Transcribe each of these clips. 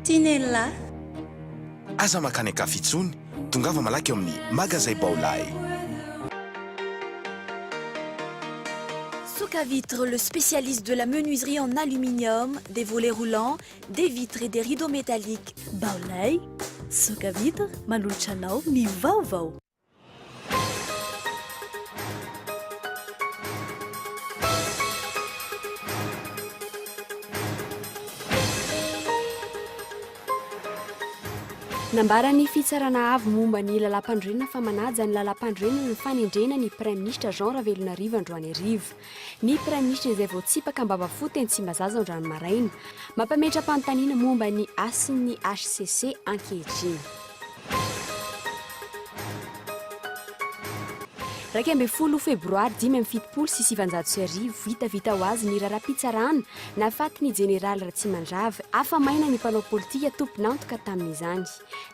Tinella. Aza makany akafitsony, tongava malaky amin'ny magasin Baolay. Souk à vitre, le spécialiste de la menuiserie en aluminium, des volets roulants, des vitres et des rideaux métalliques. Baolay, souk à vitre, manolotra anao ny vaovao. Nambarany fitsarana avy momba ny lalam-pandrenana fa manaja ny lalam-pandrenana ny fanendrena ny Prime Ministre Jean Ravelonarivo androany arivo. Ny Prime Ministre izay voatsipaka ambavafoteny tsy mazaza androany maraina, mampametra-panontaniana momba ny asin'ny HCC ankehitriny. Raika amby 10 febroary 2017 vita ho azy ny raharaham-pitsarana nafaty ny Jeneraly Ratsimandrava afamaina ny mpanao politika tomponantoka tamin'izany.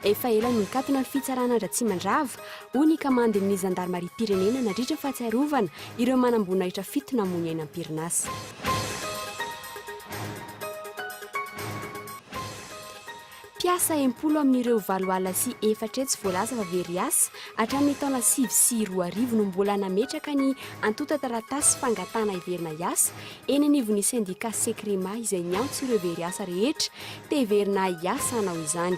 Efa ela no nikatona ny fitsarana Ratsimandrava ho ny kamandan'ny Zandarmaria Pirenena nandritra ny fahatsiarovana ireo manam-boninahitra fito namono aina am-pirinasa. Piasa 10 amin'ireo 4 alina sy 4 tsy voalaza fa very asa hatramin'ny taona 9 sy 12 no mbola nametraka ny antota taratasy fangatana iverina iasa eny anivon'ny syndicat Sekrema izay niantso ireo very asa rehetra teverina iasa hanao izany.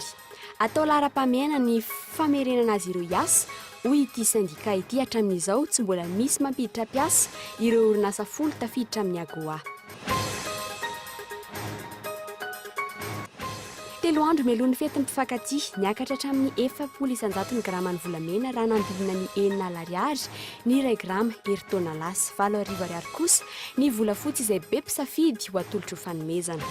Atao lara-pamiaina ny famerenana azy ireo iasa hoy ity syndicat ity hatramin'izao tsy mbola misy mampiditra piasa ireo orinasa 10 tafiditra amin'ny AGOA. Telo andro mialohan'ny fetin'ny mpifankatia niakatra hatramin'ny 400 grama ny volamena raha nandolona ny 9 alariary ny 1 grama heritaona lasa 7 ariary kosa ny volafotsy izay be mpisafidy ho atolotro ho fanomezana.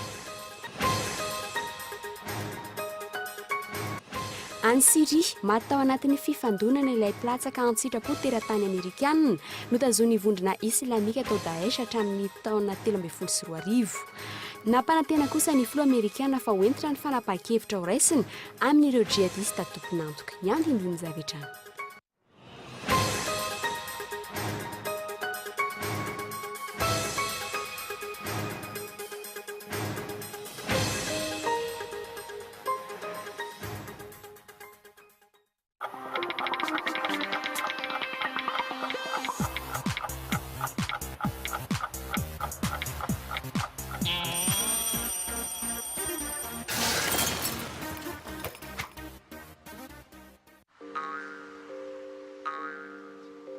Any Syrie maty tao anatin'ny fifandonana ilay platsaka an-tsitrapo teratany Amerikanina notazon'ny vondrona islamika atao Daesh hatramin'ny taona 2014. Nampanantena kosa ny filo Amerikana fa hoentina ny fanapahan-kevitra ho raisiny amin'ireo jihadista tomponantoka. Ny andindiny zavatra.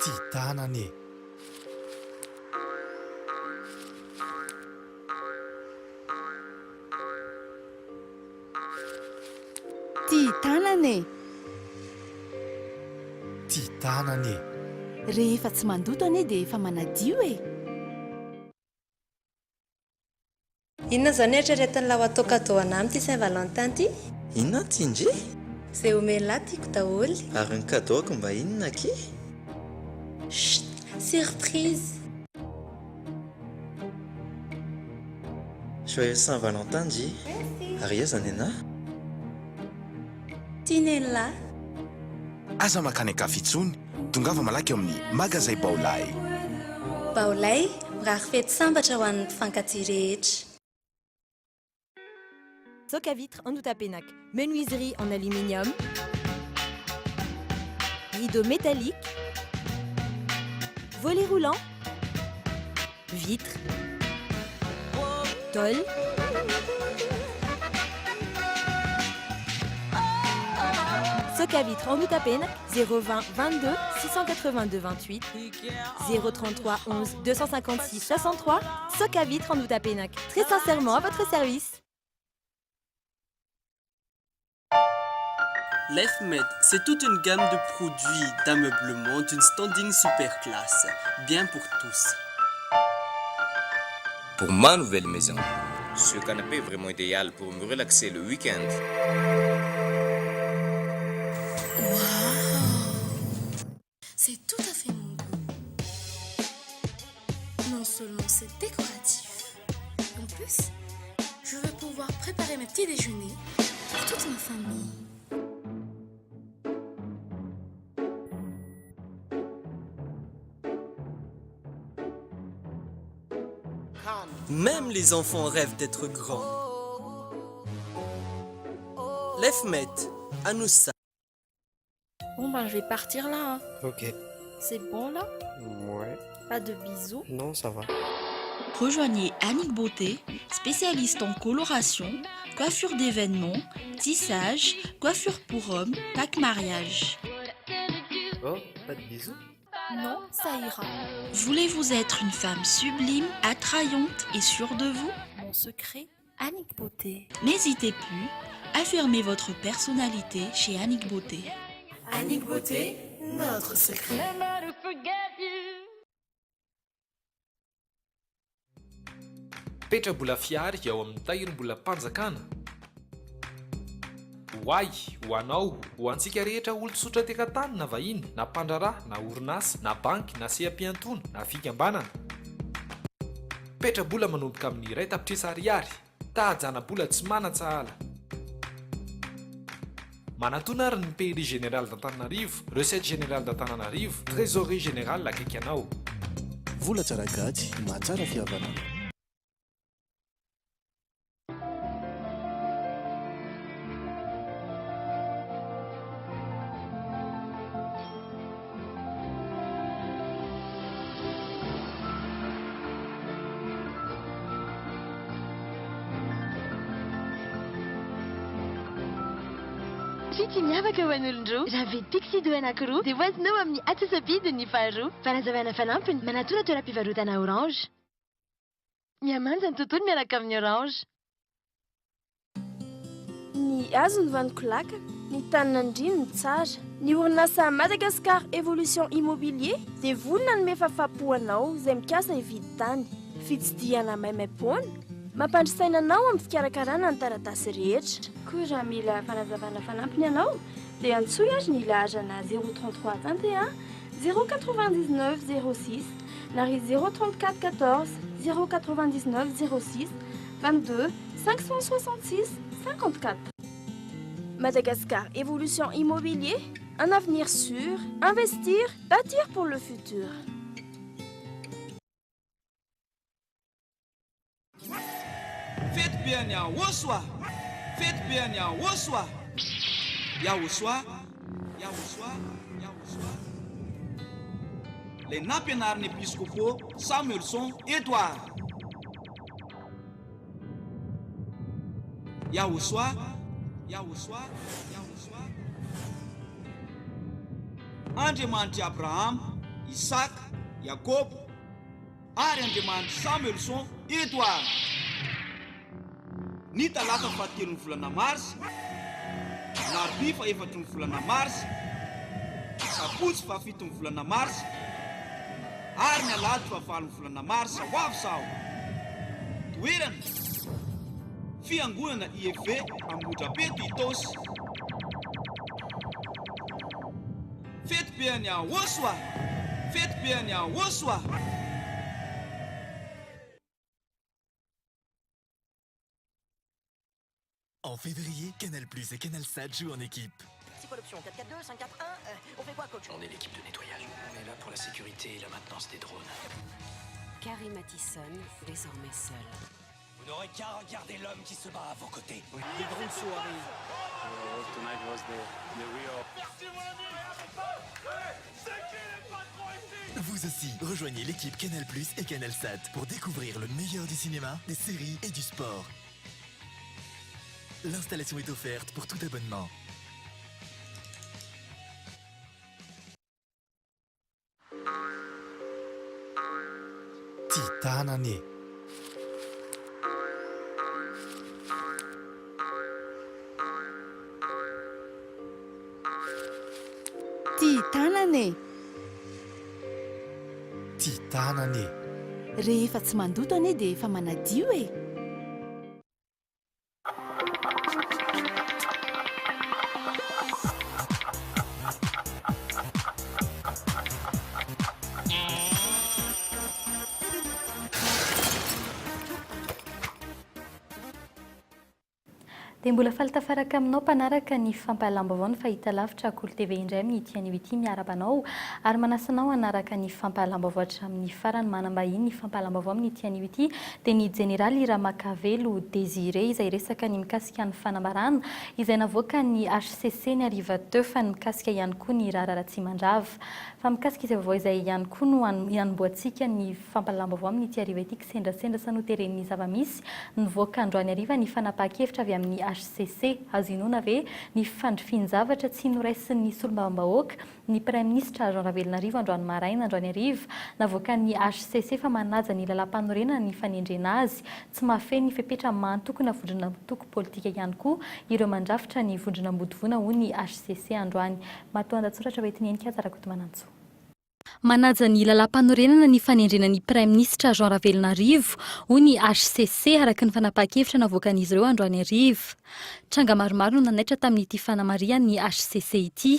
Titanane. Titanane. Titanane. Rehefa tsy mandoto ane dia efa manadio e. Inona zany eritreretin'ny lawa atao an'amy ty Saint-Valentin ty? Inona ty indri? Zay omena tiako daholo. Ary ny kadoako mba inona ki? Chut, surprise. Joyeux Saint-Valentin ji. Ary aiza ny anahy? Tinella. Aza makany akafitsony, tongava malaky amin'ny magasin Baolay. Baolay, mirary fety sambatra ho an'ny mpifankatia rehetra. Soc à vitre en Outapenac, menuiserie en aluminium, rideaux métalliques, volets roulants, vitres, tôle, Soc à vitre en Outapenac, 020 22 682 28, 033 11 256 63, Soc à vitre en Outapenac, très sincèrement à votre service. L'EFMED, c'est toute une gamme de produits d'ameublement d'une standing super classe, bien pour tous. Pour ma nouvelle maison, ce canapé est vraiment idéal pour me relaxer le week-end. Waouh! C'est tout à fait mon goût. Non seulement c'est décoratif, en plus, je vais pouvoir préparer mes petits déjeuners pour toute ma famille. Même les enfants rêvent d'être grands. les fenêtres, à nous ça. Bon, ben, je vais partir là. Hein. Ok. C'est bon là? Ouais. Pas de bisous? Non, ça va. Rejoignez Annick Beauté, spécialiste en coloration, coiffure d'événements, tissage, coiffure pour hommes, pack mariage. Oh, pas de bisous? Non, ça ira. Voulez-vous être une femme sublime, attrayante et sûre de vous? Mon secret, Annick Beauté. N'hésitez plus, affirmez votre personnalité chez Annick Beauté. Annick Beauté, notre secret. Petra-bola fiary ao amin'ny tahirim-bola-panjakana hoay ho anao ho antsika rehetra olo-tsotra teka-tany na vahiny na mpandrarà na orinasa na banky na seha-piantona na fikambanana petra-bola manomboka amin'ny iray tapitrisa ariary tahajana-bola tsy manan-tsahala manatona ary ny pays général d'Antananarivo recette générale d'Antananarivo trésorerie générale akaiky anao vola tsara gaty mahatsara fihavana. Tsy miavaka ho an'olon-droa raha vidy tuxedo anankiroa dia hoazinao amin'ny atsasapidy ny faharoa fanazavana fanampiny manatona toeram-pivarotana orange miamanja ny tontolo miaraka amin'ny orange. Ny hazo ny vaniko laka ny tanina ndrino ny tsara ny orinasa Madagascar Evolution Immobilier dia volona ny mefafapoanao izay mikasa hividy tany fitsidihana maimaimpoana mampandrisaina anao amin'ny fikarakarana ny taratasy rehetra. Koa raha mila fanazavana fanampiny ianao dia antsoy azy ny lahazana 033 21 099 06 na ry 034 14 099 06 22 566 54. Madagascar Évolution Immobilier, un avenir sûr, investir, bâtir pour le futur. Faites bien ya woswa. Faites bien ya woswa. Ya woswa. Ya woswa. Ya woswa. Les napianarny épiscopaux Samuelson Edouard. Ya woswa. Ya woswa. Ya woswa. Andriamanitry Abraham, Isaac, Jacob, ary Andriamanitry Samuelson Edouard. Ny talata fahatelo ny volana mars, larobia fahaefatra ny volana mars, sabotsy fahafito ny volana mars, ary ny alahady fahavalo ny volana mars ho avy sao. Toerana fiangonana IEV Amodrapeto Itosy. Faites bien ya woswa. Faites bien ya woswa. En février, Canal+ et Canal Sat jouent en équipe. C'est quoi l'option 4-4-2, 5-4-1 On fait quoi, coach? On est l'équipe de nettoyage. On est là pour la sécurité et la maintenance des drones. Carrie Mathison, désormais seule. Vous n'aurez qu'à regarder l'homme qui se bat à vos côtés. Oui, les drones sont arrivés. Tonight was the real... Merci mon ami. C'est qui les patrons ici? Vous aussi, rejoignez l'équipe Canal+ et Canal Sat pour découvrir le meilleur du cinéma, des séries et du sport. L'installation est offerte pour tout abonnement. Titanane. Titanane. Titanane. Rehefa tsy mandoto ane dia efa manadio e. dia dia mbola falitafaraka aminao mpanaraka ny fampahalam-baovao ny fahita lavitra KOLO TV indray amin'ny tiany ity miarabanao ary manasanao hanaraka ny fampahalam-baovao hatramin'ny farany manambahiny ny fampahalam-baovao amin'ny tiany ity dia ny jeneraly Ramakavelo Désiré izay resaka ny mikasika ny fanambarana izay navoaka ny HCC ny hariva teo fa ny mikasika ihany koa ny raharaha tsy mandrava fa mikasika izay vaovao izay ihany koa no hanomboantsika ny fampahalam-baovao amin'ny ity hariva ity kisendrasendra sanoteren'ny zavamisy nivoaka androany hariva ny fanapahan-kevitra avy amin'ny HCC azo inona ve ny fandrifian-javatra tsy noraisin'ny solombavambahoaka ny Prime Ministre Jean Ravelonarivo androany maraina androany hariva navoaka ny HCC fa manaja ny lalam-panorenana ny fanendrena azy tsy mahafeno ny fepetra mantokona vondrona toko politika ihany koa ireo mandrafitra ny vondrona mbodivona ho ny HCC androany matoan-datsoratra hoetiny enika tsarakoto manantso. Manaja ny lalam-panorenana ny fanendrena ny Prime Ministre Jean Ravelonarivo ho ny HCC araka ny fanapahan-kevitra navoakan'izy ireo androany hariva. Tranga maromaro no nanaitra tamin'ity fanamariana ny HCC ity.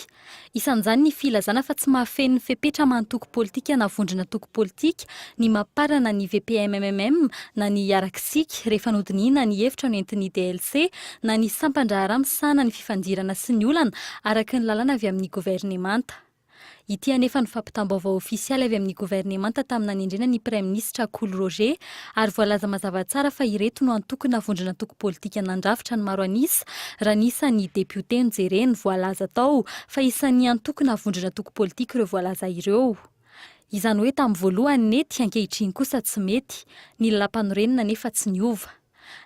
Isan'izany ny filazana fa tsy mahafeno ny fepetra mantoko politika na vondrona toko politika ny maparana ny VPMMM na ny Araksik rehefa nodinina ny hevitra no entin'ny DLC na ny sampandraharaha misana ny fifandirana sy ny olana araka ny lalàna avy amin'ny governemanta. Ity anefa ny fampitam-baovao ofisialy avy amin'ny governemanta tamina nendrena ny Prime Ministre KOLO Roger ary voalaza mazava tsara fa ireto no antokona vondrona toko politika nandrafitra ny maro anisa raha nisa ny deputé Njereny voalaza tao fa isan'ny antokona vondrona toko politika ireo voalaza ireo. Izany hoe tamin'ny voalohany nety ankehitriny kosa tsy mety ny lalam-panorenana nefa tsy niova.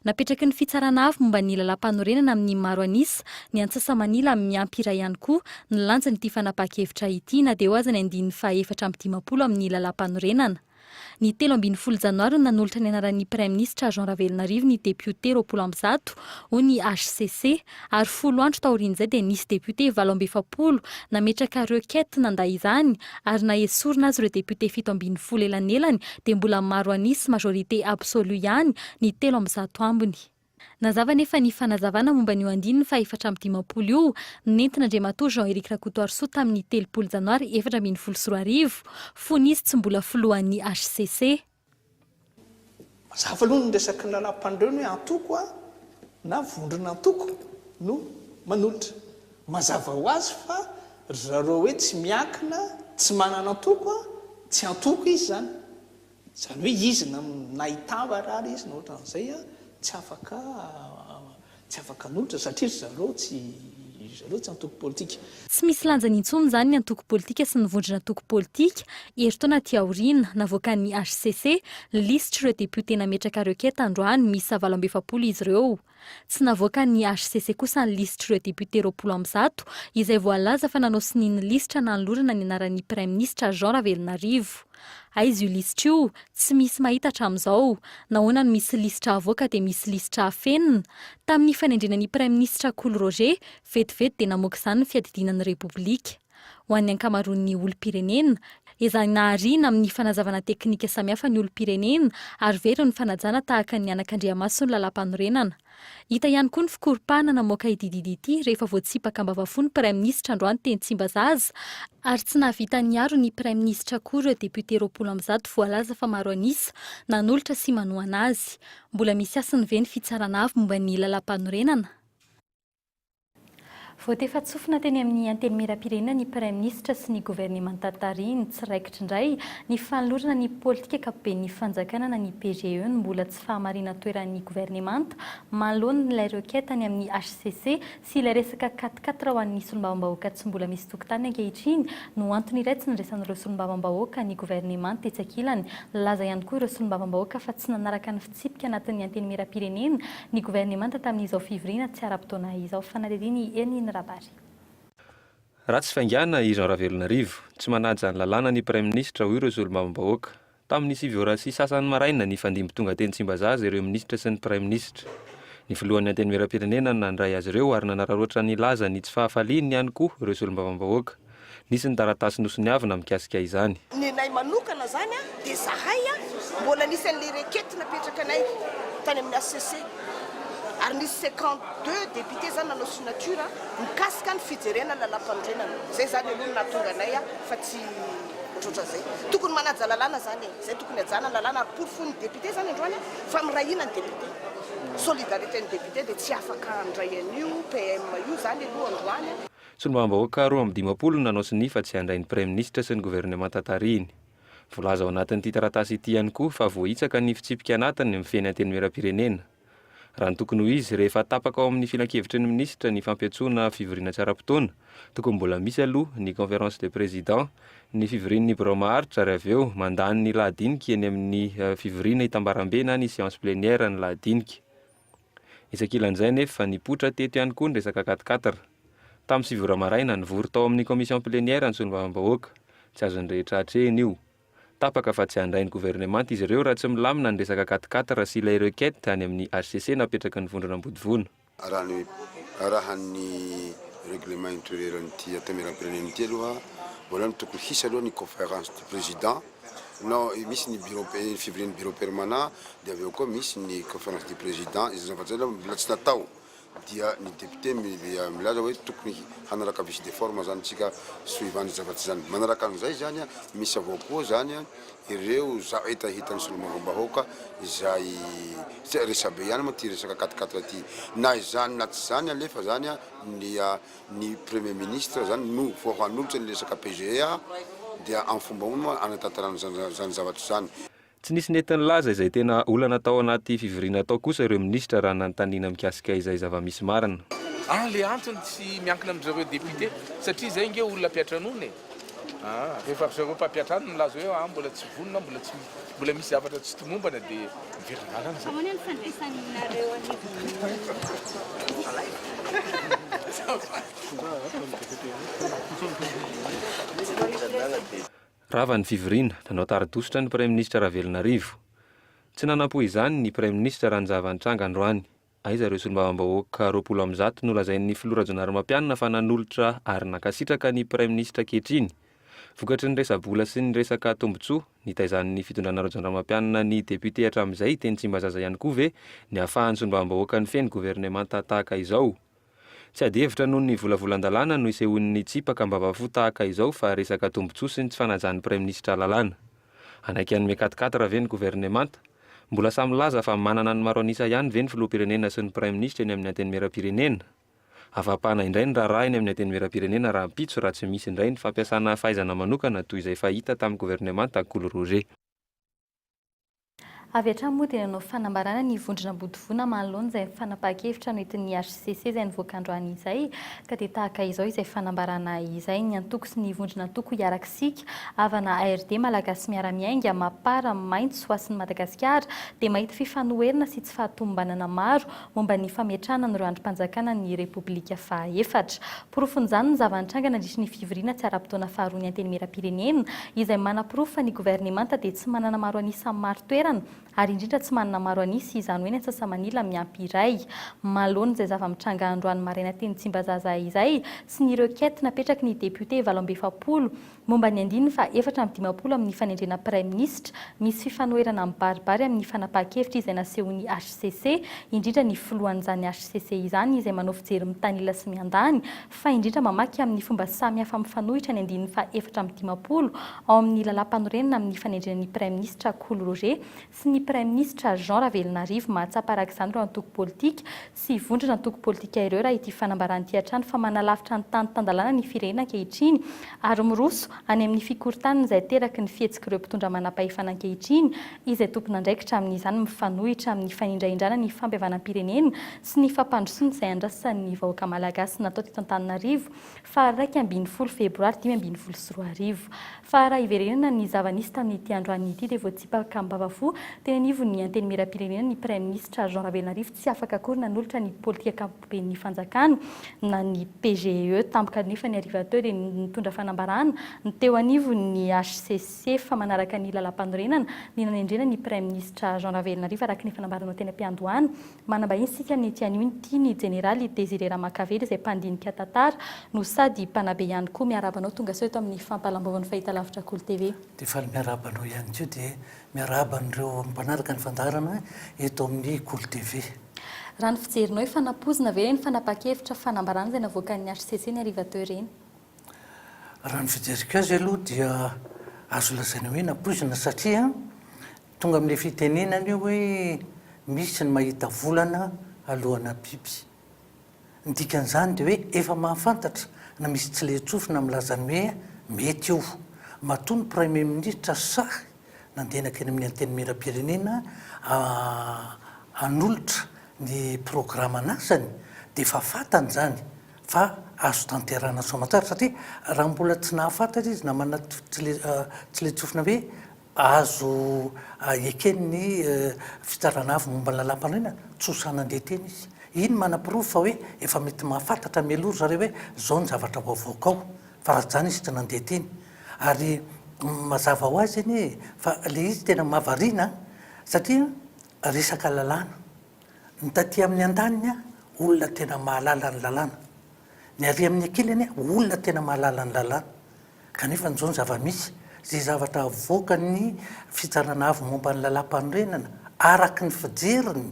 Napetraky ny fitsarana avy momba ny lalam-panorenana amin'ny maro anisa ny Antsasamanila miampira ihany koa ny lanjan'ity fanapahan-kevitra ity na dia ho aza ny 450 amin'ny lalam-panorenana. Ny 17 Janoary nanolotra ny anaran'ny Prime Ministre Jean Ravelonarivo ny député 21 ho ny HCC ary 10 andro taorian'izay dia nisy député 27 nametraka requête nanda izany ary nahesorina azy ireo député 17 elanelany dia mbola maro anisy majorité absolue ihany ny 13 ambiny. Nazava nefa ny fanazavana momba ny andininy fa 450 io nentina Andriamatoa Jean-Éric Rakotoarso tamin'ny 3 Janoary 2024 fony izy tsy mbola filohan'ny HCC. Mazava aloha ny resaky lalam-pandreny hoe antoko na vondrona antoko no manolotra. Mazava ho azy fa zareo hoe tsy miankina, tsy manana antoko, tsy antoko izy zany. Zany hoe izy nahitava raha izy na ohatran'izay tsy afaka nolotra satria zareo tsy antoko politika. Tsy misy lanjany intsony zany ny antoko politika sy ny vondrona toko politika eritaona aty aoriana navoakan'ny HCC lisitra ireo député nametraka requête androany misy 27 izy ireo. Tsy navoakan'ny HCC kosa ny lisitra ireo député 20 izay voalaza fa nanao sininy lisitra nanolorana ny anaran'ny Prime Ministre Jean Ravelonarivo. Aizy io lisitra io tsy misy mahita hatramin'izao. Nahoana no misy lisitra avoaka dia misy lisitra afenina. Tamin'ny fanendrenan'ny Prime Ministre KOLO Roger, vetivety dia namoaka izany ny fiadidinan'ny Repoblika. Ho an'ny ankamaroan'ny olom-pirenena, ezahina ariana amin'ny fanazavana teknika samihafa ny olom-pirenena ary very ny fanajana tahaka ny anak'Andriamaso ny lalam-panorenana. Hita ihany koa ny fikoropahana namoaka ity rehefa voatsipaka ambavafony Prime Ministre androany teny Tsimbazaza ary tsy nahavita niaro ny Prime Ministre koa ireo député 20 voalaza fa maro anisa nanolotra sy manohana azy. Mbola misy asany ve ny fitsarana avy momba ny lalam-panorenana? Voatefa tsofina teny amin'ny anteny miram-pirenena ny Prime Ministre sy ny governemanta tariny tsiraikitra indray ny fanolorana ny politika ankapobeny fanjakana na ny PGE ny mbola tsy fahamarina toeran'ny governemanta manoloana ilay requête any amin'ny HCC sy ilay resaka 4-4 ho an'ny solombavambahoaka tsy mbola misy tokotany ankehitriny no antony iray tsy niraisan'ireo solombavambahoaka ny governemanta etsy ankilany. Laza ihany koa ireo solombavambahoaka fa tsy nanaraka ny fitsipika anatin'ny anteny miram-pirenena ny governemanta tamin'izao fevrier tsy ara-potoana izao fanadidiny eniny rabary. Raha tsy faingana i Jean Ravelonarivo, tsy manaja ny lalàna ny Prime Ministre hoy ireo solombavambahoaka. Tamin'ny 7 orasy sasany maraina ny fandimby tonga teny Tsimbazaza ireo ministra sy ny Prime Ministre. Ny filohan'ny anteny miram-pirenena nandray azy ireo ary nanararoatra ny laza ny tsy fahafaliany ihany koa ireo solombavambahoaka. Nisy ny taratasy nosoniavina mikasika izany. Ny nay manokana zany dia zahay mbola nisy an'ilay requête napetraka anay tany amin'ny HCC. Ary nisy 52 député zany nanao signature mikasika ny fijerena lalam-panorenana. Zay zany aloha nahatonga anay fa tsy ohatrotra zay. Tokony manaja lalàna zany. Zay tokony ajana lalàna ary porofony député zany androany fa mirahina ny député. solidarité ny député dia tsy afaka andray an'io PM io zany aloha androany. Solombavambahoaka 20 nanao sinifa tsy handrain'ny premier ministre sy ny gouvernement tatariny. Volaza ao anatin'ity taratasy ity ihany koa fa voahitsaka ny fitsipika anatiny mifeny anteny miram-pirenena. Raha ny tokony ho izy rehefa tapaka ao amin'ny filan-kevitry ny ministra ny fampiatsoana fivoriana tsara-potoana, tokony mbola misy aloha ny conférence de président, ny fivorian'ny birao maharitra ary avy eo mandany ny lahadinika eny amin'ny fivoriana hitambarambe na ny séance plénière ny lahadinika. Isakilan'izay nefa nipotra teto ihany koa ny resaka 4-4. Tamin'ny 7 maraina nivory tao amin'ny commission plénière ny solombavambahoaka. Tsy azony rehetra hatreny io. Tapaka fa tsy handrain'ny gouvernement izy ireo raha tsy milamina ny resaka 4-4 sy ilay requête any amin'ny HCC napetraka ny vondrona ambodivona. Raha ny règlement intérieur n'ity atao miram-pirenena ity aloha mbola tokony hisy aloha ny conférence du président. Non, misy ny bureau fivorian'ny bureau permanent dia avy eo koa misy ny conférence du président izay mbola tsy natao. Dia ny député milaza hoe tokony hanaraka vice de forme zany tsika suivant zavatsy zany. Manaraka an'izay zany misy avao koa zany ireo hitan'ny solombavambahoaka izay resabe ihany moa ty resaka 4-4 ty. Na izany na tsy zany alefa zany ny premier ministre zany no voahanolotra ny resaka PGA dia amin'ny fomba moa anatantarana zany zavatry zany. Tsy nisy netiny laza izay tena olana tao anaty fivoriana tao kosa ireo ministra raha nanontaniana mikasika izay zava-misy marina. Le antony tsy miankina amin'ireo député satria zay nge olona piatranony. Rehefa zareo mpampiatrano ny laza hoe mbola tsy vonona mbola misy zavatra tsy tomombana dia miveronalana zay. Aman'io ny fandraisaninareo Rava ny fivoriana nanao taridositra ny premier ministre Ravelonarivo. Tsy nanampo izany ny premier ministre Ranjava Nitranga androany. Aiza ireo solombavambahoaka 20 no lazain'ny filora Rajaonarimampianina fa nanolotra ary nakasitraka ny premier ministre ankehitriny. Vokatry ny resabola sy ny resaka tombotsoa, nitaizan'ny fitondrana Rajaonarimampianina ny député hatramin'izay teny Tsimbazaza ihany koa ve ny ahafahan'ny solombavambahoaka ny feny gouvernement tahaka izao. Tsy adihevitra noho ny volavolan-dalàna no isehon'ny tsipaka mbavafo tahaka izao fa resaka tombotsoa sy ny tsy fanajan'ny premier ministre lalàna. Anaiky an'ny 4-4 ve ny gouvernement, mbola samy laza fa manana ny maro anisa ihany ve ny filoham-pirenena sy ny premier ministre eny amin'ny anteny miram-pirenena. Afapana indray ny raharaha eny amin'ny anteny miram-pirenena raha mpitso raha tsy misy indray ny fampiasana fahaizana manokana toy izay fahita tamin'ny gouvernement Akolo Roger. Avy hatrany moa dia nanao fanambarana ny vondrona ambodivona manoloana izay fanapahan-kevitra no entin'ny HCC izay nivoaka androany izay ka dia tahaka izao izay fanambarana izay ny antoko sy ny vondrona antoko hiarakisika avana ARD malagasy miara-miainga mapara maitso hoasin'ny Madagasikara dia mahita fifanoherana sy tsy fahatombanana maro momba ny fametrahana n'ireo andrim-panjakana ny Repoblika faha-efatra. Porofon'izany ny zava-nitranga nandritra ny fivoriana tsy ara-potoana faharoa ny anteny miram-pirenena izay manaporofa ny gouvernement dia tsy manana maro anisa maro toerana ary indrindra tsy manana maro anisy izany hoe ny antsasamanila miampy iray. Maloana izay zava-mitranga androany maraina teny Tsimbazaza izay sy ny requête napetraky ny député 720 momba ny andininy fa 420 amin'ny fanendrena premier ministre misy fifanoherana amin'ny baribary amin'ny fanapahan-kevitra izay nasehon'ny HCC indrindra ny filohan'izany HCC izany izay manao fijery mitanila sy miandany fa indrindra mamaky amin'ny fomba samihafa mifanohitra ny andininy fa 420 ao amin'ny lalam-panorenana amin'ny fanendrena ny premier ministre Akolo Roger sy ny premier ministre Jean Ravelonarivo mahatsapa araka izany ireo antoko politika sy vondrona antoko politika ireo raha ity fanambarany hatrany fa manalavitra ny tany-tandalàna ny firenena ankehitriny ary miroso any amin'ny fikorontanana izay teraky ny fihetsika ireo mpitondra manam-pahefana ankehitriny izay tompona andraikitra amin'izany mifanohitra amin'ny fanindraindrana ny fampihavanam-pirenena sy ny fampandrosoana izay andrasan'ny vahoaka malagasy natao teto Antananarivo fa 2 febroary 2024. Fa raha iverenana ny zava-nisy tamin'ity androany ity dia voatsipaka mbavafo teny anivon'ny anteny miram-pirenena ny premier ministre Jean Ravelonarivo tsy afaka akory nanolotra ny politika ankapobeny fanjakana na ny PGE tampoka nefa ny ariva teo dia nitondra fanambarana ny teo anivon'ny HCC fa manaraka ny lalam-panorenana ny nanendrena ny premier ministre Jean Ravelonarivo araka ny fanambarana teny am-piandohana manambahiny sika amin'ny tianio ny tiany général Désiré Ramakavely izay mpandinika tantara no sady mpanabe ihany koa miarabanao tonga sao eto amin'ny fampalambaovan'ny fahitalavitra KOLO TV. Dia faly miarabanao ihany koa dia miaraban'ireo mpanaraka ny fandarana eto amin'ny KOLO TV. Raha ny fijerinao hoe fanapozina ve ny fanapahan-kevitra fanambarana izay navoakan'ny HCC ny ariva teo ireny? Raha ny fijeriko azy aloha dia azo lazaina hoe napozina satria tonga amin'ilay fitenenana io hoe misy ny mahita volana alohana biby. Ny dikan'izany dia hoe efa mahafantatra na misy tsy letsofina milazany hoe mety io. Matoa ny premier ministre sahy nandehanaka eny amin'ny anteny miram-pirenena anolotra ny programme anasany dia efa fantany zany fa azo tanterana soamatsara satria raha mbola tsy nahafantatra izy na manana tsy letsofina hoe azo ekeny ny fitsarana avy momba ny lalam-pandrena tsy hosanandeha teny izy. Iny manam-pirofo fa hoe efa mety mahafantatra mialoha zareo hoe zao ny zavatra vaovaoko ao fa raha zany izy tsy nandeha teny. Ary mazava ho azy eny fa le izy tena mahavariana satria resaka lalàna ny taty amin'ny andaniny olona tena mahalala ny lalàna, ny ary amin'ny ankilany olona tena mahalala ny lalàna kanefa nizao ny zava-misy zay zavatra avoaka ny fitsarana avy momba ny lalam-pandrenana araky ny fijeriny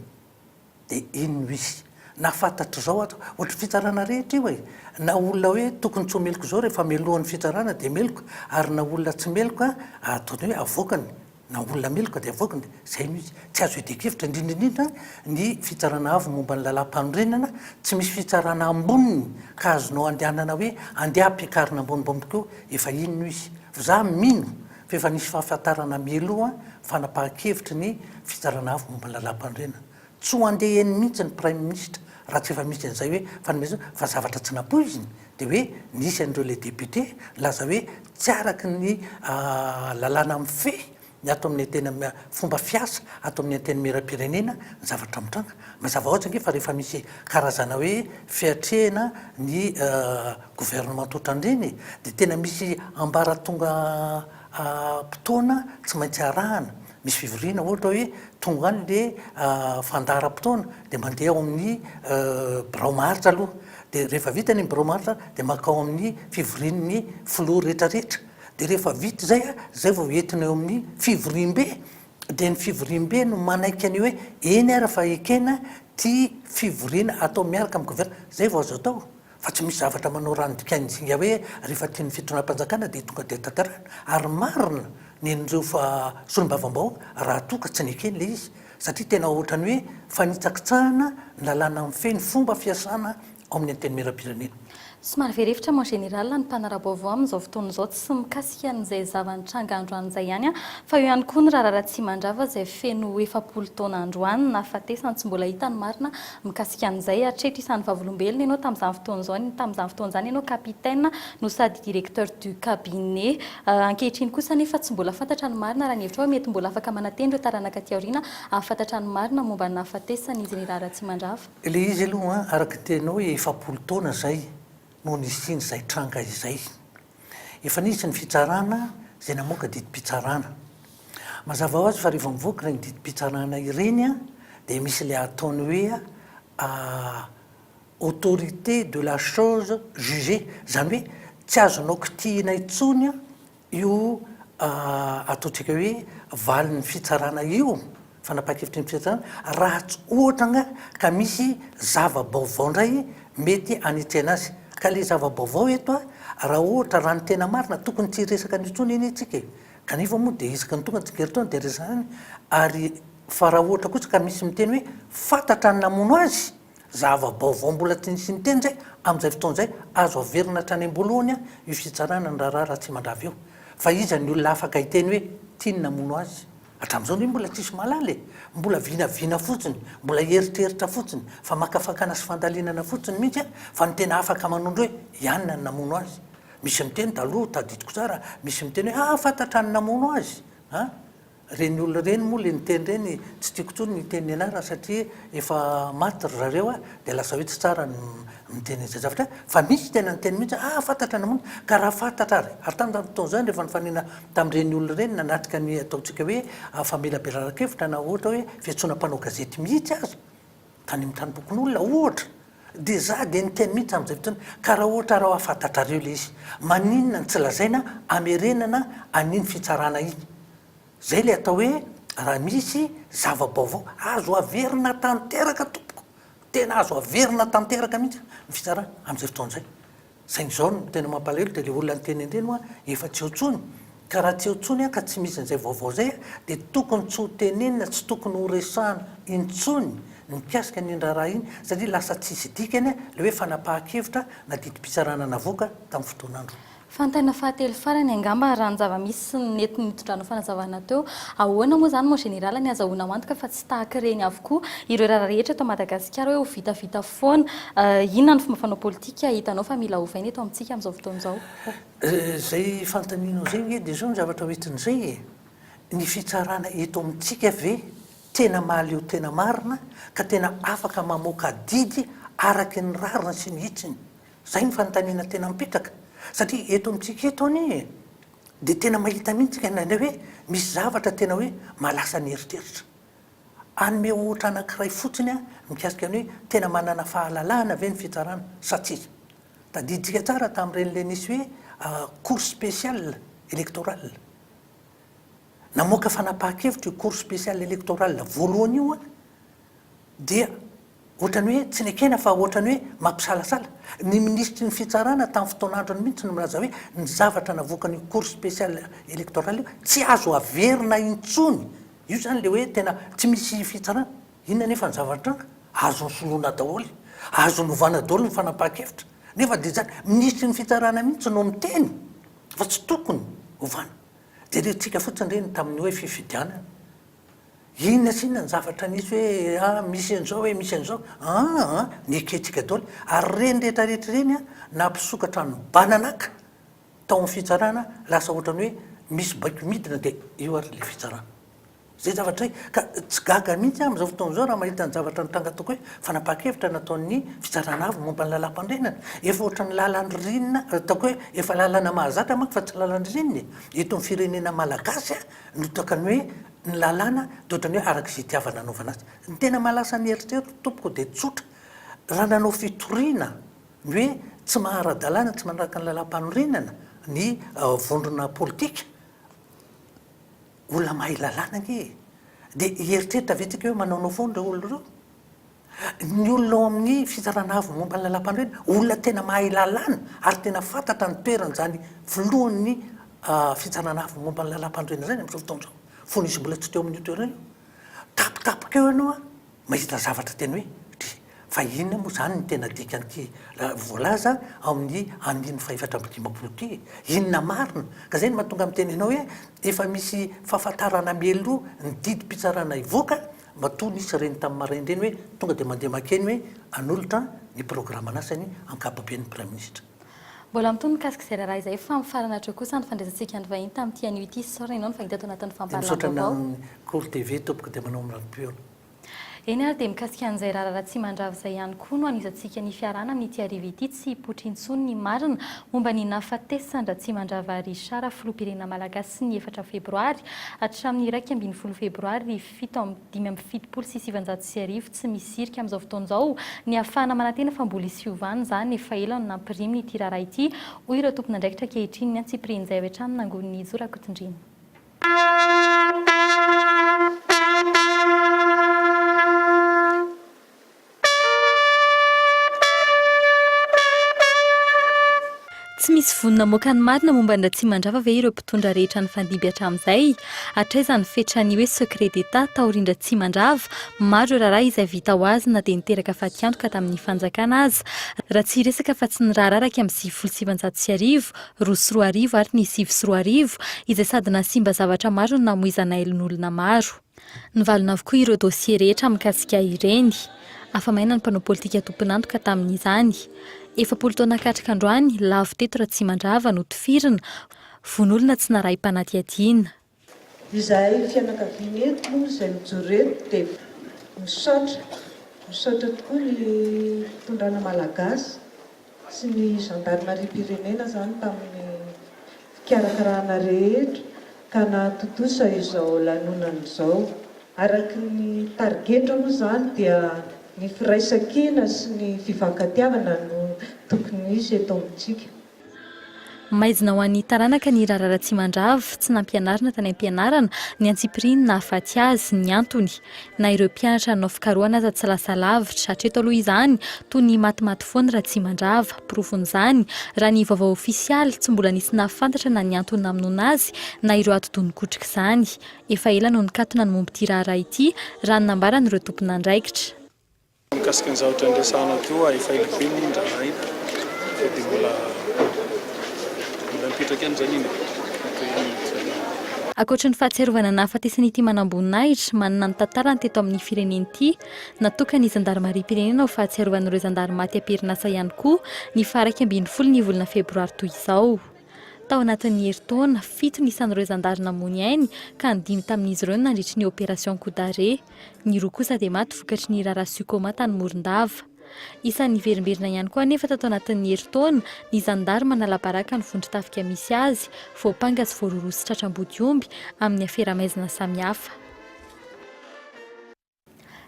dia iny no izy na fantatr' zao ohatra fitsarana rehetra io na olona hoe tokony tsy ho meloko zao rehefa melohan'ny fitsarana dia meloko ary na olona tsy meloko ataony hoe avoakany na olona meloka dia avoakany zay no izy tsy azo edekevitra indrindraindrindra ny fitsarana avy momba ny lalam-pandrenana tsy misy fitsarana amboniny ka azonao andehanana hoe andeha ampiakarina ambonimbomiko efa iny no izy za mino fa efa nisy fahafantarana mialoha fanapahan-kevitra ny fitsarana avy momba ny lalam-pandrenana tsy ho andeha eny mihitsy ny prime ministre raha tsy efa misy an'izay hoe fanomezana fa zavatra tsy napoiziny dia hoe nisy an'ireo le député laza hoe tsy araky ny lalàna amin'ny fe ny ato amin'ny antena fomba fiasa ato amin'ny anteny miram-pirenena ny zavatra mitranga mazava ohatsy ange fa rehefa misy karazana hoe fiatrehana ny gouvernement totrandreny dia tena misy ambaratonga mpotoana tsy maintsy arahana misy fivoriana ohatra hoe tonga any le fandaharam-potoana dia mandeha ao amin'ny braomaritra aloha dia rehefa vita ny braomaritra dia makao amin'ny fivorian'ny filoha rehetrarehetra dia rehefa vita zay vao entina eo amin'ny fivoriam-be dia ny fivoriam-be no manaiky any hoe eny ara fa ekena ty fivoriana atao miaraka amin'ny gouvernement zay vao azo atao fa tsy misy zavatra manao rano dikainy zinga hoe rehefa tiany fitondram-panjakana dia tonga dia tantarana ary marina ny an'ireo fa solombavam-bao raha toka tsy nekeny le izy satria tena ohatrany hoe fanitsakitsahana ny lalàna amin'ny feny fomba fiasana ao amin'ny anteny miram-pirenena. Somary verefitra moa général ny mpanara-baovao amin'izao fotoana izao tsy mikasika an'izay zavanitranga androany izay ihany fa eo ihany koa ny raharaha tsy mandrava izay feno efapolo taona androany na fatesany tsy mbola hita ny marina mikasika an'izay hatretra isan'ny vavolombelona ianao tamin'izany fotoana izao tamin'izany fotoana izany ianao capitaine no sady directeur du cabinet ankehitriny kosa nefa tsy mbola fantatra ny marina raha ny hevitra hoe mety mbola afaka manateny ireo taranaka aty aoriana afantatra ny marina momba ny nahafatesany izy ny raharaha tsy mandrava. Le izy aloha araka tenao hoe efapolo taona zay no nisiny zay tranga izay efa nisy ny fitsarana zay namoaka didim-pitsarana mazava ho azy fa rehefa mivoaka reny didim-pitsarana ireny dia misy le ataony hoe autorité de la chose jugée zany hoe tsy azonao kitihina intsony io ataontsika hoe valin'ny fitsarana io fanapahan-kevitry ny fitsarana raha tsy ohatra ka misy zava-baovao indray mety anitsena azy ka le zava-baovao eto raha ohatra raha ny tena marina tokony tsy resaka nitsony eny itsika kanefa moa dia isaka ny tonga tsikeritaony dia resahany ary fa raha ohatra kosa ka misy miteny hoe fantatra ny namono azy zava-baovao mbola tsy nisy niteny zay amin'izay fotoana zay azo averina hatrany am-boalohany io fitsarana ny raharaha tsy mandravy eo fa iza ny olona afaka hiteny hoe tiany namono azy hatramin'izao ny mbola tsisy malala mbola vinavina fotsiny mbola eritreritra fotsiny fa makafakana sy fandalinana fotsiny mihitsy fa ny tena afaka manondro hoe ianona ny namono azy misy miteny taloha tadidiko tsara misy miteny hoe fantatra ny namono azy reny olona reny moa le niteny reny tsy tiako tsony niteny anara satria efa maty ry zareo dia lasa hoe tsy tsara miteny zay zavatra fa misy tena niteny mihitsy fantatra namono ka raha fantatra ary tamin'izany fotoana zany rehefa nifanena tamin'ireny olona reny nanatrika ny ataontsika hoe famelabelara-kevitra na ohatra hoe fiantsoana mpanao gazety mihitsy azy tany amin'ny tranombokon'olona ohatra dia za dia niteny mihitsy amin'izay fotoana ka raha ohatra raha afantatrareo le izy maninona ny tsy lazaina amerenana aniny fitsarana iny zay le atao hoe raha misy zava-baovao azo averina tanteraka tompoko tena azo averina tanteraka mihitsy ny fitsarana amin'izay fotoana zay sain'izao no tena mampalahelo dia le olona nyteny indreny moa efa tsy eo tsony ka raha tsy eo ntsony ka tsy misy an'izay vaovao zay dia tokony tsy ho tenenina tsy tokony ho resahana intsony ny mpiasika ny ndraraha iny satria lasa tsisy dikany le hoe fanapahan-kevitra na didim-pitsarana navoaka tamin'ny fotoanandro. Fantana fahatelo farany angamba raha ny zava-misy sy nentiny nitondranao fanazavana teo ahoana moa zany mo général ny azahoana mantoka fa tsy tahaka reny avokoa ireo raha rehetra eto Madagasikara hoe ho vitavita foana inona ny fomba fanao politika hitanao fa mila ovaina eto amintsika amin'izao fotoan'izao. Zay fantaninao zay hoe dia zao ny zavatra hoentin'izay ny fitsarana eto amintsika ve tena mahaleo tena marina ka tena afaka mamoaka didy araky ny rarina sy ny hitsiny zay ny fanontaniana tena mipetraka satria eto amintsika eto any dia tena mahita mihitsika nandray hoe misy zavatra tena hoe malasa ny eritreritra anome ohatra anankiray fotsiny a mikasika ny hoe tena manana fahalalahana ve ny fitsarana satria tadiditsika tsara tamin'ireny nisy hoe cours spécial électoral namoaka fanapahan-kevitra io cours spécial électoral voalohany io a dia ohatrany hoe tsy nekena fa ohatrany hoe mampisalasala ny ministry ny fitsarana tamin'ny fotoanandrony mihitsy no milaza hoe ny zavatra navoakany cours spécial électoral io tsy azo averina intsony io zany le hoe tena tsy misy fitsarana inona nefa ny zavatra azo ny soloana daholy azo ny ovana daholy ny fanapahan-kevitra nefa dia zany ministry ny fitsarana mihitsy no miteny fa tsy tokony ovana jerentsika fotsiny reny tamin'ny hoe fifidianana inona sy inona ny zavatra nisy hoe misy an'izao hoe misy an'izao ny eketsika daholy ary reny rehetrarehetra reny a nampisokatra ny bananaka tao amin'ny fitsarana lasa ohatrany hoe misy baiko midina dia io ary le fitsarana zay zavatra hoe ka tsy gaga mihitsy amin'izao fotoan'izao raha mahita ny zavatra nitanga toko hoe fanapahan-kevitra nataon'ny fitsarana avy momba ny lalam-pandrenana efa ohatra ny lalan'ny rinina ataoko hoe efa lalana mahazatra manko fa tsy lalan'ny rinina eto amin'ny firenena malagasy a no takany hoe ny lalàna dia ohatrany hoe araka izay tiavana anaovana azy ny tena malasa ny eritreto tompoko dia tsotra raha nanao fitoriana ny hoe tsy mahara-dalàna tsy manaraka ny lalam-panorenana ny vondrona politika olona mahay lalàna nge dia heritreritra vetsika hoe manaonao foana ireo olona ireo ny olona ao amin'ny fitsarana avy momba ny lalam-panorenana olona tena mahay lalàna ary tena fantatra ny toerana zany filohan'ny fitsarana avy momba ny lalam-panorenana zany amin'izao fotoan'izao fony izy mbola tsy teo amin'ny toerana io tapitapoka eo ianao a mahita zavatra tena hoe fa inona moa zany ny tena dikan'ity voalaza amin'ny andiny faefatra ambidimapolo ty inona marina ka zay ny mahatonga amin'ny tenenao hoe efa misy fahafantarana melo ny didim-pitsarana ivoaka mba toy nisy reny tamin'ny marainy reny hoe tonga dia mandeha makeny hoe anolotra ny programme anasany ankapoben'ny prime ministre. Mbola mitony mikasika izay raha izay fa mifarana hatreo kosa ny fandraisantsika ny vahiny tamin'ity anio ity saorana ianao ny fahita tao anatin'ny fampahalavam-baovao. Misaotra ny KOLO TV tompoko dia manao mirantom-piona. Eny ary dia mikasika an'izay raha tsy mandravy izay ihany koa no anisantsika ny fiarana amin'ity ariva ity tsy hipoitrintsony ny marina momba ny nafatesandra tsy mandrava Richard filoham-pirenena malagasy sy ny 4 febroary hatramin'ny 1 febroary 5,790 tsy misirika amin'izao fotoan'izao ny ahafahana manantena fa mbola isiovany zany efa ela no nampirimy ity raharaha ity hoy ireo tompona andraikitra ankehitriny ny antsiprian'izay avy hatrany nangon'ny Zorakotondrina. Tsy misy vonona moka ny marina momba ny tsy mandrava ve ireo mpitondra rehetra ny fandiby hatramin'izay hatraiza ny fetrany hoe secret d'état taorindra tsy mandrava maro raharaha izay vita ho azy na dia niteraka fatiantoka tamin'ny fanjakana azy raha tsy resaka fa tsy ny rahararaka amin'ny 790 roa ary ny 7 izay sady nasimba zavatra maro no namoizana elon'olona maro nivalona avokoa ireo dossier rehetra mikasika ireny afamaina ny mpanao politika tomponantoka tamin'izany efapolo taona katrika androany lavo teto raha tsy mandrava no tifirina von'olona tsy naray-panaty adiana. Izahay fianakaviana eto izay mijoro eto dia misaotra tokoa ny fitondrana malagasy sy ny gendarmerie-pirenena zany tamin'ny fikarakarana rehetra ka nahatotosa izao lanonana izao araky ny targetra moa zany dia ny firaisan-kina sy ny fifankatiavana no tokony misy eto amintsika. maizina ho an'ny taranaka ny rarara tsy mandrava tsy nampianarina tany am-pianarana ny antsipiriny na afaty azy ny antony na ireo mpianatra nanao fikarohana aza tsy lasa lavitra hatreto aloha izany toy ny matimaty foana raha tsy mandrava porofon'izany raha ny vaovao ofisialy tsy mbola nisy nafantatra na ny antony namonoana azy na ireo atodonikotrika izany efa ela no nikatona ny momby ity raharaha ity raha ny nambarana ireo tompon'andraikitra mikasika ny zavatra andresana teo efa ela be ny raha ito dia mbola mipetraka ihany zany iny ankoatra ny fahatsiarovana nahafatesany ity manamboninaitra manana ny tantarany teto amin'ny fireneny ity natokana ny zandarmarim-pirenena ho fahatsiarovan'ireo zandarmaty am-perinasa ihany koa ny faraka 12 ny volana febroary toy izao tao anatin'ny herintaona 7 isan'ireo zandarina mony ainy ka ny 5 tamin'izy ireo nandritry ny opération Coudare ny roa kosa dia maty vokatry ny rara sykoma tany Morondava isan'ny verimberina ihany koa anefa tato anatin'ny herintaona ny zandarma nalabaraka ny vondry tafika misy azy voapanga sy voaroroso tratram-body omby amin'ny aferamaizina samihafa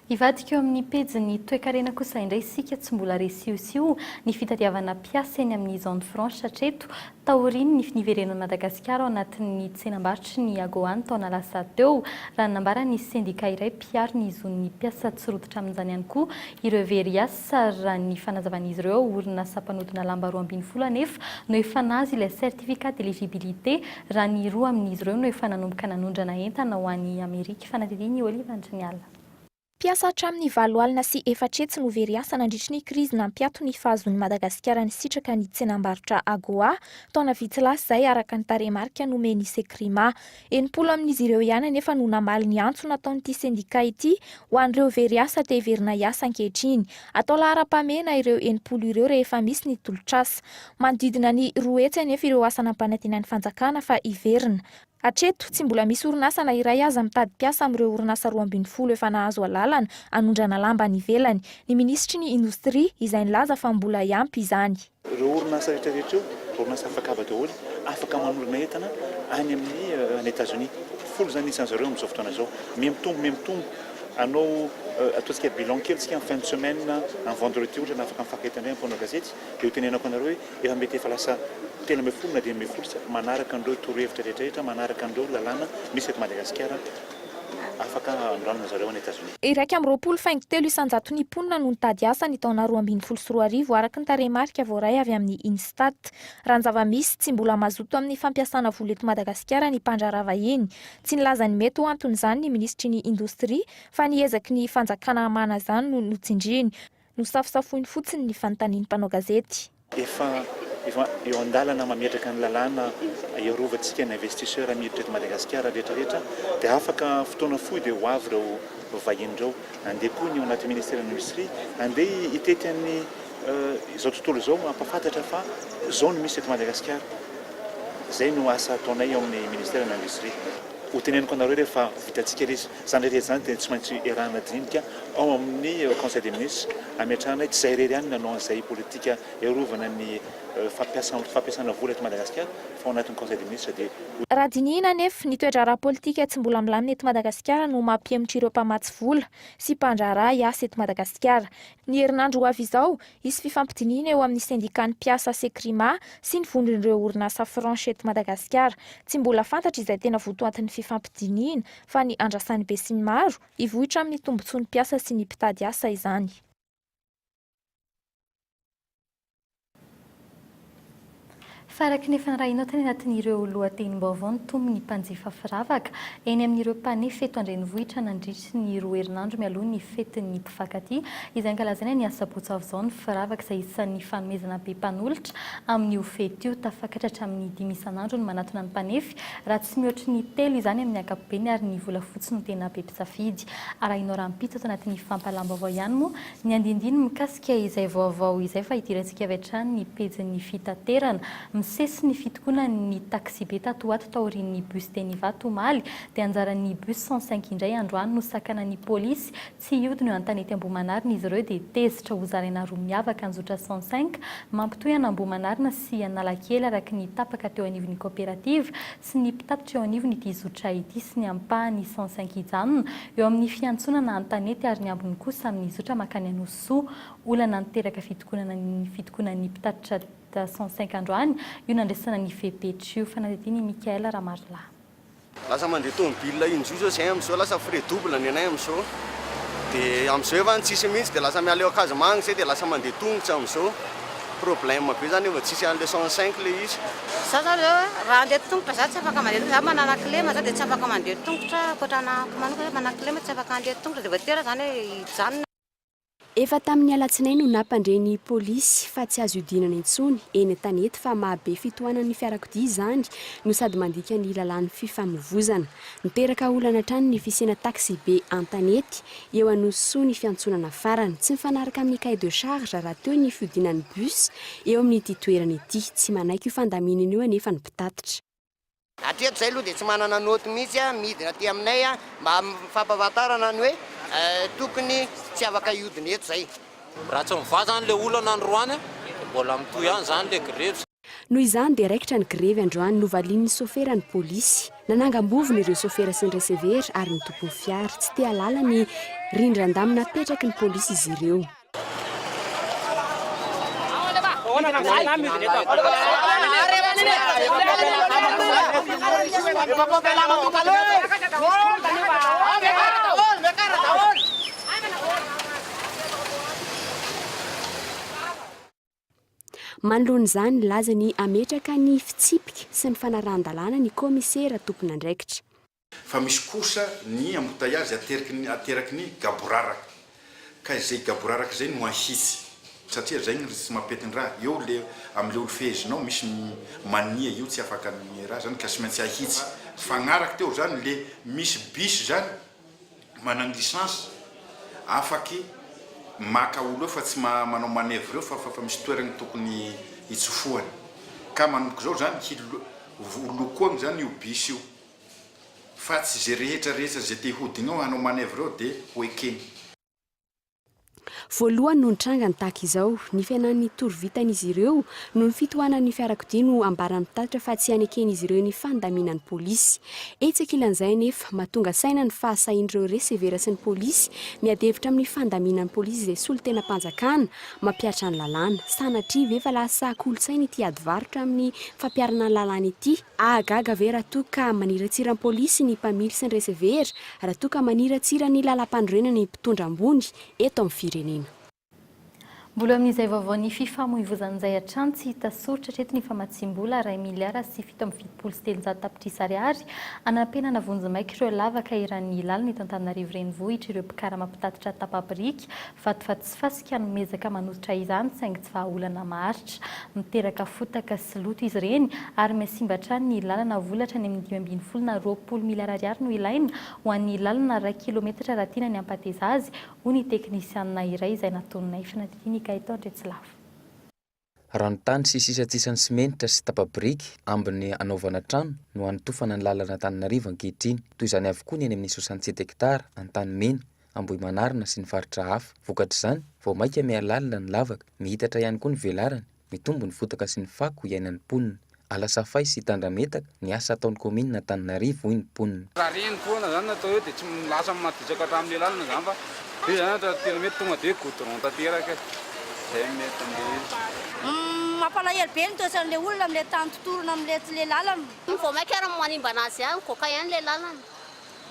ivadika eo amin'ny pejy toe-karena kosa indray sika tsy mbola resiosio ny fitadiavana mpiasa eny amin'ny zone franche hatreto taoriny ny niverenan'i Madagasikara ao anatin'ny tsenam-barotra ny Agoan taona lasa teo raha nambara ny sendika iray mpiaro ny izon'ny mpiasa tsy roditra amin'izany ihany koa ireo veriasa raha ny fanazavan'izy ireo orinasa mpanodina lamba 12 anefa no efa nazy ilay certificat d'éligibilité raha ny roa amin'izy ireo no efa nanomboka nanondrana entana ho an'ny Amerika fanatediny Oliva Antriniala Mpiasa hatramin'ny 7 alina sy 4 no veriasa nandritry ny krizy nampiato ny fahazon'ny Madagasikara ny sitraka ny tsenam-barotra Agoa taona vitsy lasa izay araka ny taremarika nomeny Sekrima 80 amin'izy ireo ihany anefa no namaly ny antso nataon'ity sendika ity ho an'ireo veriasa te hiverina hiasa ankehitriny atao lahara-pamena ireo 80 ireo rehefa misy ny tolotrasa manodidina ny 2 hetsy anefa ireo asa nampanantena ny fanjakana fa hiverina hatreto tsy mbola misy orinasa na iray aza mitady mpiasa amin'ireo orinasa 12 efa nahazo alalana anondrana lamba ny ivelany ny ministry ny indostria izay nilaza fa mbola iampy izany ireo orinasa rehetrarehetra orinasa afaka daholo afaka manorina entana any amin'ny États-Unis folo zany isan'izareo amin'izao fotoana izao miamitombo anao ataontsika bilan kely tsika fin de semaine en vendredi ohatra na afaka mifakaitandray amponao gazety dia ho tenenako anareo hoe efa mety efa lasa telo ambin'ny folo na 2 ambin'ny folo manaraka an'ireo torohevitra rehetrarehetra manaraka an'ireo lalàna misy eto Madagasikara afaka androanina zareo any États-Unis. Iraika amin'ny 20.3 isanjato ny mponina no nitady asa ny taona 2024 araka ny taremarika voaray avy amin'ny Instat. Raha ny zava-misy tsy mbola mazoto amin'ny fampiasana vola eto Madagasikara ny mpandraharaha vahiny. Tsy nilaza ny mety ho anton'izany ny ministry ny indostria fa niezaky ny fanjakana hamana izany no notsindriny. Nosafosafoiny fotsiny ny fanontaniany mpanao gazety. Efa eo andalana mametraka ny lalàna iarovatsika ny investisseur miditra eto Madagasikara rehetrarehetra dia afaka fotoana fohy dia ho avy ireo vahiny ireo andeha koa ny ao anaty ministère de l'industrie andeha hitety amin'ny izao tontolo izao mampafantatra fa zao no misy eto Madagasikara izay no asa ataonay ao amin'ny ministère de l'industrie ho teneniko anareo rehefa vitatsika izy zany rehetra zany dia tsy maintsy iarahana dinika ao amin'ny conseil des ministres ametrahana tsy izay rery ihany nanao an'izay politika iarovana ny fampiasana vola eto Madagasikara fa ao anatin'ny conseil des ministres dia raha dinihina anefa ny toe-draharaha politika tsy mbola milamina eto Madagasikara no mampiemitra ireo mpamatsy vola sy mpandraharaha hiasa eto Madagasikara. Ny herinandro ho avy izao isy fifampidinina eo amin'ny sendikan'ny mpiasa Sekrima sy ny vondron'ireo orinasa franche eto Madagasikara. Tsy mbola fantatra izay tena votoantin'ny fifampidinina fa ny andrasan'ny be sy ny maro hivohitra amin'ny tombontsoan'ny mpiasa sy ny mpitady asa izany. Faraky nefa narahinao tany anatin'ireo lohatenim-baovao ny tombony mpanjifa firavaka eny amin'ireo mpanefy eto andrenivohitra nandritry ny 2 herinandro mialoha ny fetin'ny mpifankatia izay ankalazaina ny asabotsy avy izao ny firavaka izay isan'ny fanomezana be mpanolotra amin'io fety io tafakatra hatramin'ny 5 isan'andro no manatona ny mpanefy raha tsy mihoatra ny 3 izany amin'ny ankapobeny ary ny volafotsy no tena be mpisafidy arahinao rahampito ato anatin'ny fampalam-baovao ihany moa ny andindiny mikasika izay vaovao izay fa hitirantsika avy hatrany ny pejin'ny fitaterana misesy ny fitokoana ny taxi be tato ato taorin'ny bus teny Vatomaly dia anjaran'ny bus 105 indray androany no sakana ny polisy tsy hiodina eo an-tanety Ambohimanarina izy ireo dia tezitra ho zaraina roa miavaka anzotra 105 mampitohy an'Ambohimanarina sy Analakely araka ny tapaka teo anivon'ny coopérative sy ny mpitapitra eo anivon'ity zotra ity sy ny ampahany 105 ijanona eo amin'ny fiantsonana an-tanety ary ny ambiny kosa amin'ny zotra makany Anosoa olana niteraka fitokonana ny mpitatitra 105 androany io nandresana ny VPT io fanadetiny Mikael Ramarla. Lasa mandeha tomobile iny zio zay am'zao lasa frais double ny anay am'zao. Dia am'zao efa tsisy mihitsy dia lasa mialeo akazomagna zay dia lasa mandeha tongotra am'zao. Problème be zany efa tsisy an'le 105 le izy. Sa zany raha andeha tongotra za tsy afaka mandeha tongotra, za manana clé ma za dia tsy afaka mandeha tongotra, koatranako manokana manana clé ma tsy afaka andeha tongotra dia voatera zany hijanona. Efa tamin'ny alatsinainy no nampandreny polisy fa tsy azo idinana intsony eny an-tanety fa mahabe fitohanan'ny fiarakodia izany no sady mandika ny lalàn'ny fifamoivozana. Niteraka olana hatrany ny fisiana taxi be an-tanety eo anosoa ny fiantsonana farany. Tsy mifanaraka amin'ny cahier de charge raha teo ny fiodinan'ny bus eo amin'ity toerana ity. Tsy manaiky io fandaminana io anefa ny mpitatitra. Hatreto zay aloha dia tsy manana noty mihitsy midina aty aminay mba fampahafantarana ny hoe tokony tsy afaka iodina eto zay. Raha tsy miva zany le olana androany mbola mitoy ihany zany le grevy. Noho izany dia raikitra ny grevy androany novalian'ny sofera ny polisy. Nanangam-bovony ireo sofera sy ny resevera ary ny tompon'ny fiara. Tsy te halala ny rindran-damina napetraky ny polisy izy ireo. Manoloana izany laza ny ametraka ny fitsipika sy ny fanarahan-dalàna ny komisera tompon'andraikitra. Fa misy kosa ny embouteillage ateraky ny gaboraraka. Ka izay gaboraraka izay no ahitsy. Satria zay ny tsy mampetin-draha. Eo le amin'le olo fehezinao misy mania io tsy afaka ny raha zany ka tsy maintsy ahitsy. Fagnaraka teo zany le misy bus zany manana licence afaky maka olo fa tsy manao manevre fa misy toerana tokony hitsofohany. Ka manomboka zao zany lokoagny zany io bus io. Fa tsy zay rehetra zay te hodignao hanao manevre eo dia hoekeny. Voalohany no nitranga ny tahaka izao, ny fiainan'ny torovitan'izy ireo no ny fitohanan'ny fiarakodia no ambaran'ny mpitatitra fa tsy haneken'izy ireo ny fandaminan'ny polisy. Etsaka ilan'izay nefa mahatonga saina ny fahasahin'ireo resevera sy ny polisy miadevitra amin'ny fandaminan'ny polisy izay solo tena mpanjakana mampiatra ny lalàna. Sanatria efa lasa kolontsaina ity adivarotra amin'ny fampiarana ny lalàna ity. Ahagaga ve raha toa ka maniratsira ny polisy ny mpamily sy ny resevera, raha toa ka maniratsira ny lalam-pandroena ny mpitondra ambony eto amin'ny firenena. Mbola amin'izay vaovao ny fifamoivoizan'izay hatrany tsy hita soratra hatreto ny famatsim-bola 2 miliara sy 7 sy 300 tapitrisa ariary anampenana vonjy-maika ireo lavaka iran'ny lalana eto Antananarivo renivohitra ireo mpikara mampitatitra tapa-biriky vatovato sy fasika nomezaka manosotra izany saingy tsy vahaolana maharitra miteraka fotaka sy loto izy ireny ary miasimba hatrany ny lalana volatra ny amin'ny 520 na 20 miliara ariary no ilaina ho an'ny lalana 2 kilometatra raha tiana ny ampateza azy ho ny teknisianina iray izay nataonay fanadidiny Ranotany sy sisatsisany simenitra sy tapa-biriky ambiny anaovana trano no anotofana ny lalana Antananarivo ankehitriny. Toy izany avokoa ny any amin'ny 67 hektara Antanimena, Ambohimanarina sy ny faritra hafa. Vokatr'izany, vao maika mialalina ny lavaka, mihitatra ihany koa ny velarany, mitombo ny fotaka sy ny fako iainan'ny mponina. Alasafay sy tandrametaka ny asa ataon'ny kominina Antananarivo hoy ny mponina. Raha reny foana zany natao eo dia tsy lasa matizaka hatramin'ny lalana zany fa io zany tena mety tonga dia goudron tanteraka zay mety amin'ilay mampalahelo be ny toetran'ilay olona amin'ilay tany totorona amin'ilay tsy ilay lalana. Vao maika ara manimba anazy ihany goka ihany ilay lalana.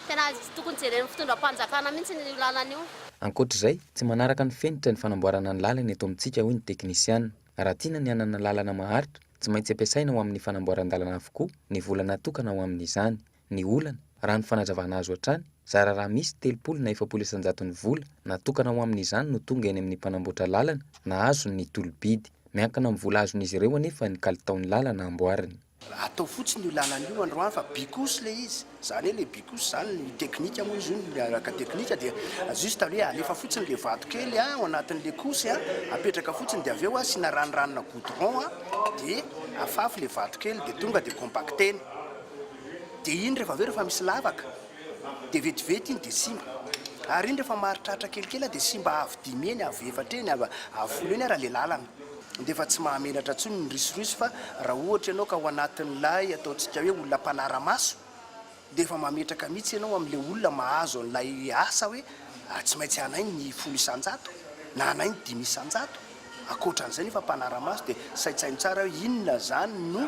Tena tokony jeren'ny fitondram-panjakana mihitsy ny lalana io. Ankoatr'izay, tsy manaraka ny fenitra ny fanamboarana ny lalana eto amintsika hoy ny teknisiana. Raha tiana ny hanana lalana maharitra, tsy maintsy ampiasaina ho amin'ny fanamboaran-dalana avokoa ny vola natokana ho amin'izany. Ny olana, raha ny fanazavana azo hatrany, zara raha misy 30 na 400 ny vola natokana ho amin'izany no tonga eny amin'ny mpanamboatra lalana na azo ny tolobidy. Miankina amin'ny vola azon'izy ireo anefa ny kalitaon'ny lalana amboariny. Atao fotsiny io lalana io androany fa bikos le izy. Zany hoe le bikos zany ny teknika moa izy io miaraka teknika dia juste hoe alefa fotsiny le vato kely ao anatin'le kosy apetraka fotsiny dia aveo asina ranoranona goudron dia afafy le vato kely dia tonga dia compacteny. Dia iny rehefa aveo rehefa misy lavaka dia vetivety iny dia simba. Ary iny rehefa maharitratra kelikely dia simba avy 10 eny avy 4 eny avy 10 eny ara le lalana. Dia efa tsy mahamenatra tsony ny risirosy fa raha ohatra ianao ka ao anatin'ilay ataontsika hoe olona mpanara-maso dia efa mametraka mihitsy ianao amin'ilay olona mahazo an'ilay asa hoe tsy maintsy anainy ny 10 isan-jato na anainy 5 isan-jato akoatran'izay nefa mpanaramaso dia saitsainy tsara hoe inona zany no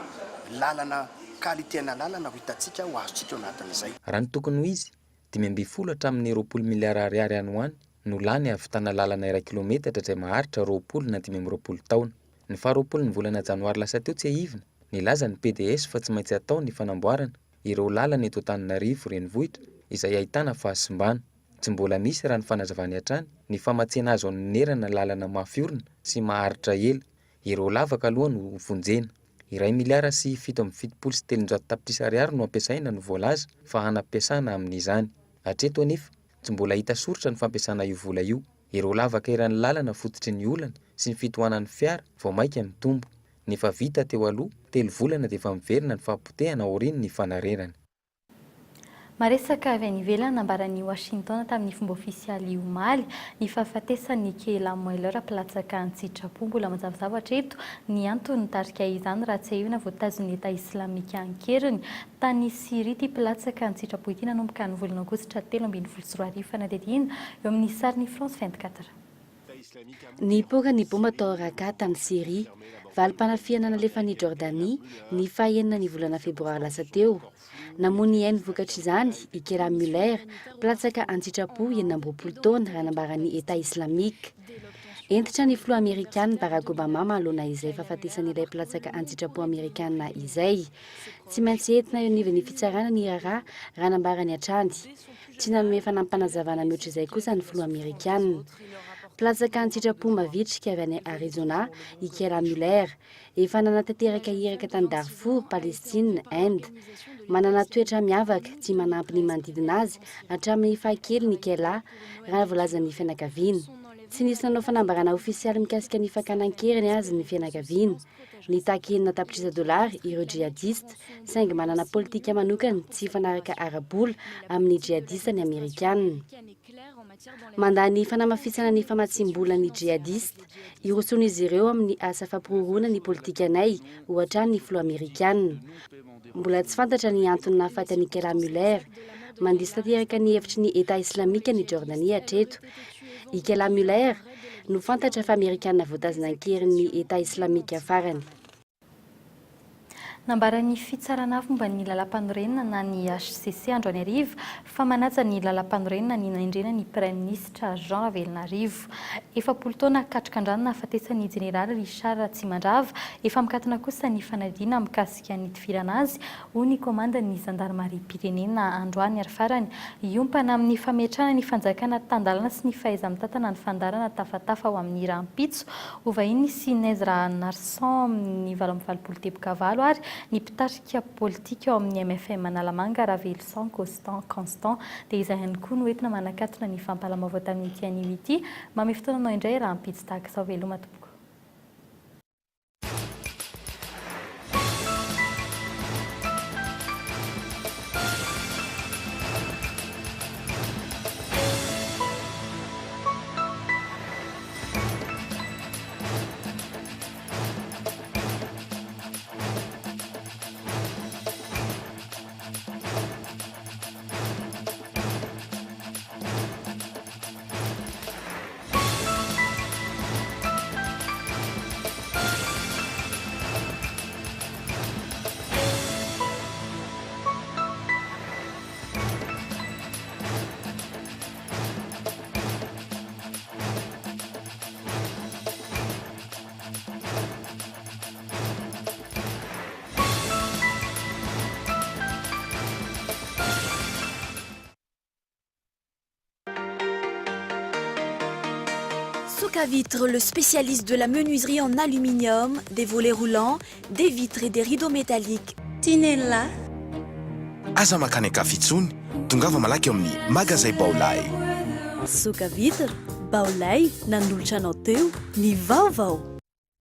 lalana kalitena lalana ho hitantsika ho azontsika eo anatin'izay raha ny tokony ho izy 5 hatramin'ny 20 miliara ariary any ho any no lany avitana lalana 1 kilometatra izay maharitra 20 na 520 taona ny 20 ny volana janoary lasa teo tsy ahivina nilaza ny PDS fa tsy maintsy atao ny fanamboarana ireo lalana eto Antananarivo renivohitra izay ahitana fahasimbana tsy mbola misy raha ny fanazavany hatrany ny famatsiana azo anerana lalana mafiorina sy maharitra ela ireo lavaka aloha no vonjena 1 miliara sy 7.7 tapitrisa ariary no ampiasaina no voalaza fa hanampiasana amin'izany hatreto anefa tsy mbola hita soritra ny fampiasana io vola io ireo lavaka iran'ny lalana fototry ny olana sy ny fitohanan'ny fiara vao maika mitombo nefa vita teo aloha 3 volana dia efa miverina ny fampotehana aoriany ny fanarerana Maresaka avy any ivelany nambaran'i Washington tamin'ny fomba ofisialy omaly ny fahafatesany Kela Moellera platsaka an-tsitrapo mbola mazavazava hatreto ny antony tarika izany raha tsy ahivina voatazon'ny Eta Islamika ankeriny tany Siria ty platsaka an-tsitrapo ity nanomboka ny volana aogositra 2024 fanadidina eo amin'ny sarin'ny France 24. Ny poka ny bomba tao raka tany Siria valim-panafiana nalefa ny Jordanie ny fahaenina ny volana febroary lasa teo. Namony hainy vokatra izany i Kela Muller platsaka an-tsitrapo 20 taona raha nambaran'ny Eta Islamika. Entitra ny filoha Amerikanina Barack Obama mahalona izay fahafatesan'ilay platsaka an-tsitrapo Amerikanina izay. Tsy maintsy entina eo anivon'ny fitsarana ny raha nambarany hatrany. Tsy nanome fanampanazavana mihoatra izay kosa ny filoha Amerikanina. Platsaka an-tsitrapo mavitrika avy any Arizona i Kela Muller efa nanatanteraka iraka tany Darfour, Palestine, Inde. Manana toetra miavaka tsy manampy ny manodidina azy hatramin'ny fahakely ny Kela raha voalazan'ny fianakaviana. Tsy nisy nanao fanambarana ofisialy mikasika ny fakanan-keriny azy ny fianakaviana. Ny takenina tapitrisa $, ireo jihadiste saingy manana politika manokana tsy fanaraka arabola amin'ny jihadiste ny Amerikanina. Mandany fanamafisana ny famatsimbola ny jihadiste, iroson'izy ireo amin'ny asa fampiroroana ny politikanay ohatra ny filoha Amerikanina. Mbola tsy fantatra ny antony nahafaty ny Kela Muller, mandisy tanteraka ny hevitry ny Eta Islamika ny Jordanie hatreto. I Kela Muller no fantatra fa Amerikanina voatazana ankeriny Eta Islamika farany. Nambaran'ny fitsarana fomba ny lalam-panorenana na ny HCC androany arivo fa manaja ny lalam-panorenana ny naindrena ny Prime Ministre Jean Ravelinarivo. 40 taona katrik'andrano nahafatesany Jeneraly Richard Tsimandrava efa mikatona kosa ny fanadina mikasika ny tifirana azy ho ny komanda ny zandarmaria pirenena androany ary farany iompana amin'ny fametrahana ny fanjakana tandalana sy ny fahaiza mitantana ny fandarana tafatafa ho amin'ny rahampitso ovahiny sy Nezra Narson ny 24 teboka valo ary ny mpitarika politika ao amin'ny MFM Analamanga Ravelson Constant dia izay ihany koa no entina manakatona ny fampalamavao tamin'ity anio ity mamy fotoananao indray raha ampitsy tahaka sao veloma tompoko. Vitre, le spécialiste de la menuiserie en aluminium, des volets roulants, des vitres et des rideaux métalliques. Tinella. Aza makany akafitsony, tongava malaky amin'ny magasin Baolay. Soka vitre, Baolay, nanolotra anao teo, ny VAOVAO.